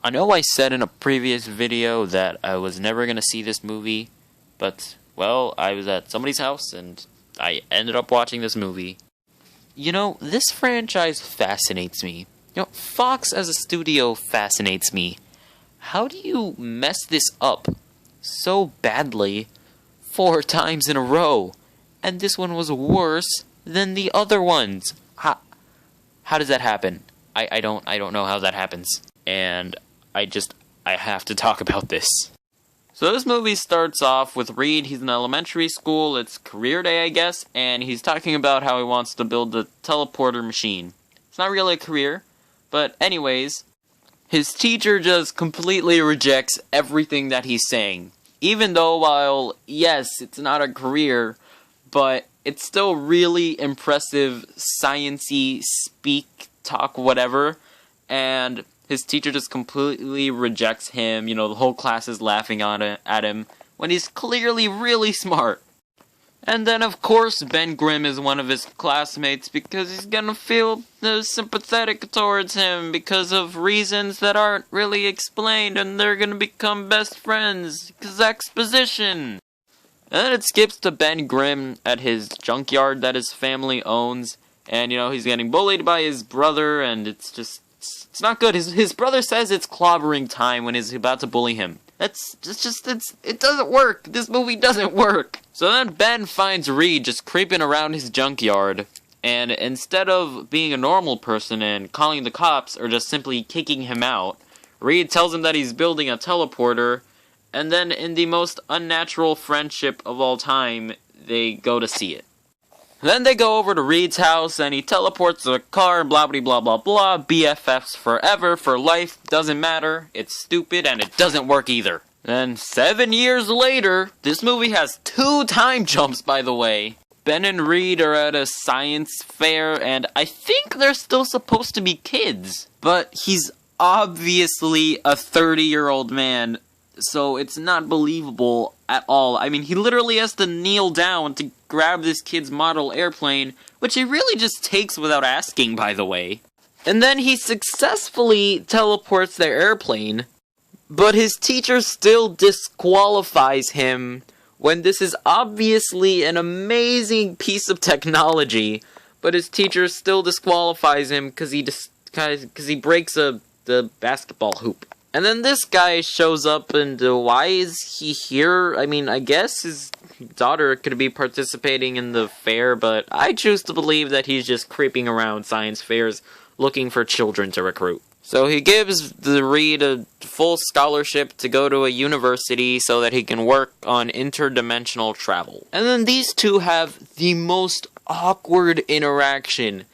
I know I said in a previous video that I was never gonna see this movie, but, well, I was at somebody's house and I ended up watching this movie. You know, this franchise fascinates me. You know, Fox as a studio fascinates me. How do you mess this up so badly 4 times in a row? And this one was worse than the other ones. How does that happen? I don't know how that happens. And I have to talk about this. So this movie starts off with Reed. He's in elementary school. It's career day, I guess. And he's talking about how he wants to build a teleporter machine. It's not really a career. But anyways, his teacher just completely rejects everything that he's saying. Even though, while, yes, it's not a career, but it's still really impressive, science-y, speak, talk, whatever. And his teacher just completely rejects him. You know, the whole class is laughing at him when he's clearly really smart. And then, of course, Ben Grimm is one of his classmates because he's gonna feel sympathetic towards him because of reasons that aren't really explained, and they're gonna become best friends because exposition. And then it skips to Ben Grimm at his junkyard that his family owns, and, you know, he's getting bullied by his brother, and it's not good. His brother says it's clobbering time when he's about to bully him. It doesn't work. This movie doesn't work. So then Ben finds Reed just creeping around his junkyard, and instead of being a normal person and calling the cops or just simply kicking him out, Reed tells him that he's building a teleporter, and then in the most unnatural friendship of all time, they go to see it. Then they go over to Reed's house, and he teleports a car, blah blah blah blah blah, BFFs forever, for life, doesn't matter, it's stupid, and it doesn't work either. Then 7 years later, this movie has 2 time jumps, by the way. Ben and Reed are at a science fair, and I think they're still supposed to be kids. But he's obviously a 30-year-old man, so it's not believable at all. I mean, he literally has to kneel down to grab this kid's model airplane, which he really just takes without asking, by the way. And then he successfully teleports their airplane, but his teacher still disqualifies him when this is obviously an amazing piece of technology, but his teacher still disqualifies him because he breaks the basketball hoop. And then this guy shows up, and why is he here? I mean, I guess his daughter could be participating in the fair, but I choose to believe that he's just creeping around science fairs looking for children to recruit. So he gives Reed a full scholarship to go to a university so that he can work on interdimensional travel. And then these two have the most awkward interaction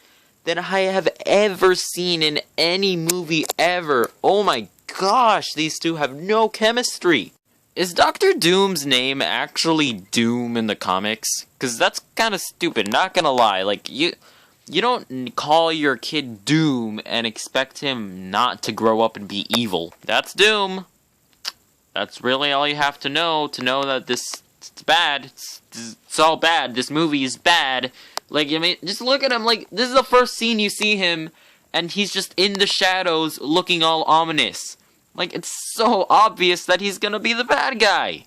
that I have ever seen in any movie ever. Oh my gosh, these two have no chemistry. Is Dr. Doom's name actually Doom in the comics? Because that's kind of stupid, not gonna lie. Like, you don't call your kid Doom and expect him not to grow up and be evil. That's Doom. That's really all you have to know that it's bad. It's all bad. This movie is bad. Like, I mean, just look at him. Like, this is the first scene you see him, and he's just in the shadows looking all ominous. Like, it's so obvious that he's gonna be the bad guy.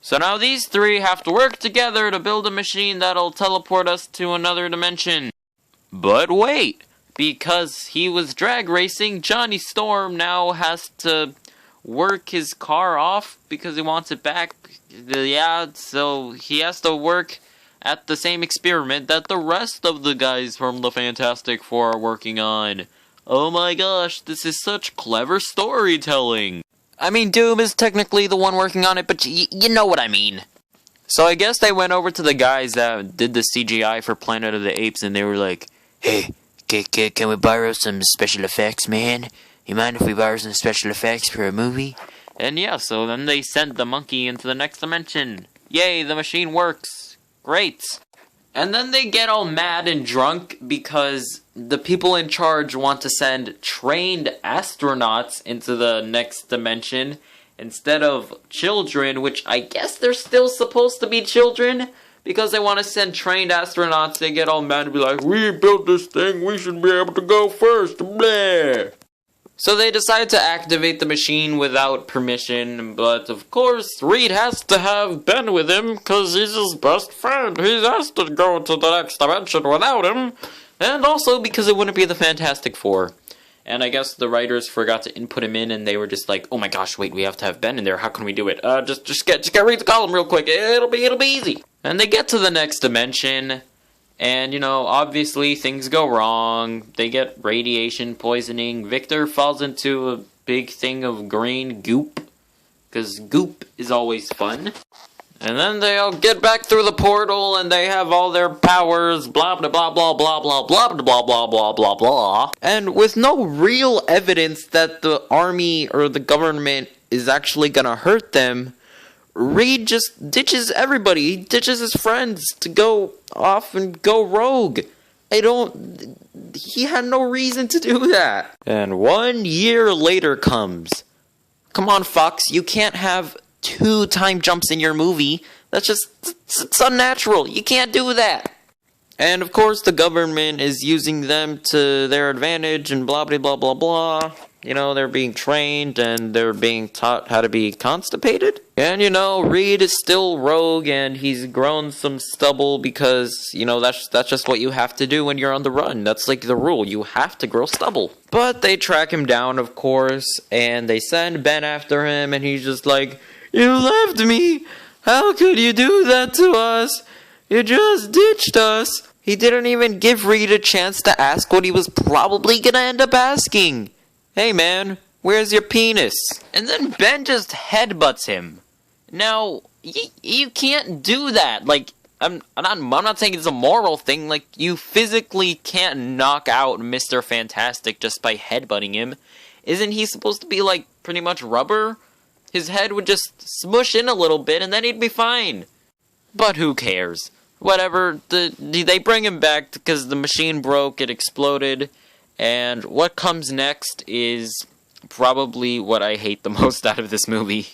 So now these three have to work together to build a machine that'll teleport us to another dimension. But wait, because he was drag racing, Johnny Storm now has to work his car off because he wants it back. Yeah, so he has to work at the same experiment that the rest of the guys from the Fantastic Four are working on. Oh my gosh, this is such clever storytelling. I mean, Doom is technically the one working on it, but you know what I mean. So I guess they went over to the guys that did the CGI for Planet of the Apes, and they were like, "Hey, can we borrow some special effects, man? You mind if we borrow some special effects for a movie?" And yeah, so then they sent the monkey into the next dimension. Yay, the machine works. Great. And then they get all mad and drunk because the people in charge want to send trained astronauts into the next dimension instead of children, which I guess they're still supposed to be children, because they want to send trained astronauts. They get all mad and be like, "We built this thing, we should be able to go first, blah." So they decide to activate the machine without permission, but of course Reed has to have Ben with him because he's his best friend. He has to go to the next dimension without him, and also because it wouldn't be the Fantastic Four. And I guess the writers forgot to input him in, and they were just like, "Oh my gosh, wait, we have to have Ben in there. How can we do it? Just get Reed to call him real quick. It'll be easy." And they get to the next dimension. And, you know, obviously things go wrong. They get radiation poisoning. Victor falls into a big thing of green goop. Because goop is always fun. And then they all get back through the portal and they have all their powers. Blah, blah, blah, blah, blah, blah, blah, blah, blah, blah, blah, blah. And with no real evidence that the army or the government is actually gonna hurt them, Reed just ditches everybody. He ditches his friends to go off and go rogue. He had no reason to do that. And 1 year later comes. Come on, Fox, you can't have 2 time jumps in your movie. It's unnatural. You can't do that. And of course, the government is using them to their advantage and blah, blah, blah, blah, blah. You know, they're being trained and they're being taught how to be constipated. And, you know, Reed is still rogue and he's grown some stubble because, you know, that's just what you have to do when you're on the run. That's like the rule. You have to grow stubble. But they track him down, of course, and they send Ben after him and he's just like, "You left me! How could you do that to us? You just ditched us!" He didn't even give Reed a chance to ask what he was probably gonna end up asking. "Hey man, where's your penis?" And then Ben just headbutts him. Now, you can't do that. Like, I'm not saying it's a moral thing. Like, you physically can't knock out Mr. Fantastic just by headbutting him. Isn't he supposed to be, like, pretty much rubber? His head would just smush in a little bit and then he'd be fine. But who cares? Whatever, they bring him back because the machine broke, it exploded. And what comes next is probably what I hate the most out of this movie.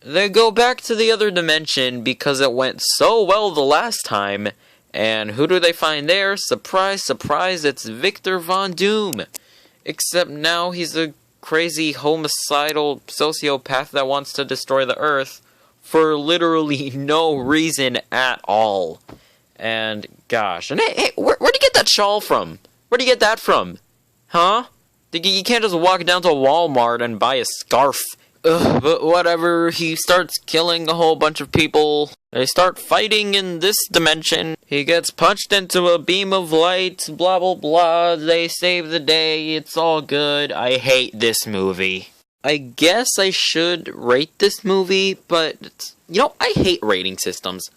They go back to the other dimension because it went so well the last time. And who do they find there? Surprise, surprise, it's Victor Von Doom. Except now he's a crazy homicidal sociopath that wants to destroy the Earth for literally no reason at all. And gosh, and hey, where'd you get that shawl from? Where'd you get that from? Huh? You can't just walk down to Walmart and buy a scarf. Ugh, but whatever, he starts killing a whole bunch of people. They start fighting in this dimension. He gets punched into a beam of light, blah blah blah. They save the day, it's all good. I hate this movie. I guess I should rate this movie, but, you know, I hate rating systems.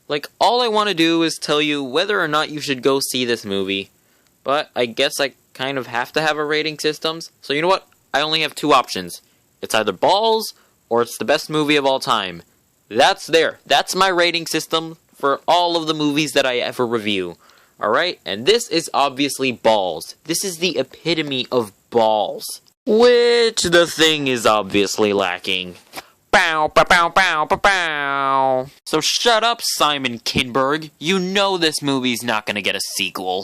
Like, all I want to do is tell you whether or not you should go see this movie. But I guess I kind of have to have a rating system. So you know what? I only have 2 options. It's either balls, or it's the best movie of all time. That's there. That's my rating system for all of the movies that I ever review. Alright? And this is obviously balls. This is the epitome of balls. Which the Thing is obviously lacking. Bow, bow, bow, bow, bow, bow. So shut up, Simon Kinberg. You know this movie's not gonna get a sequel.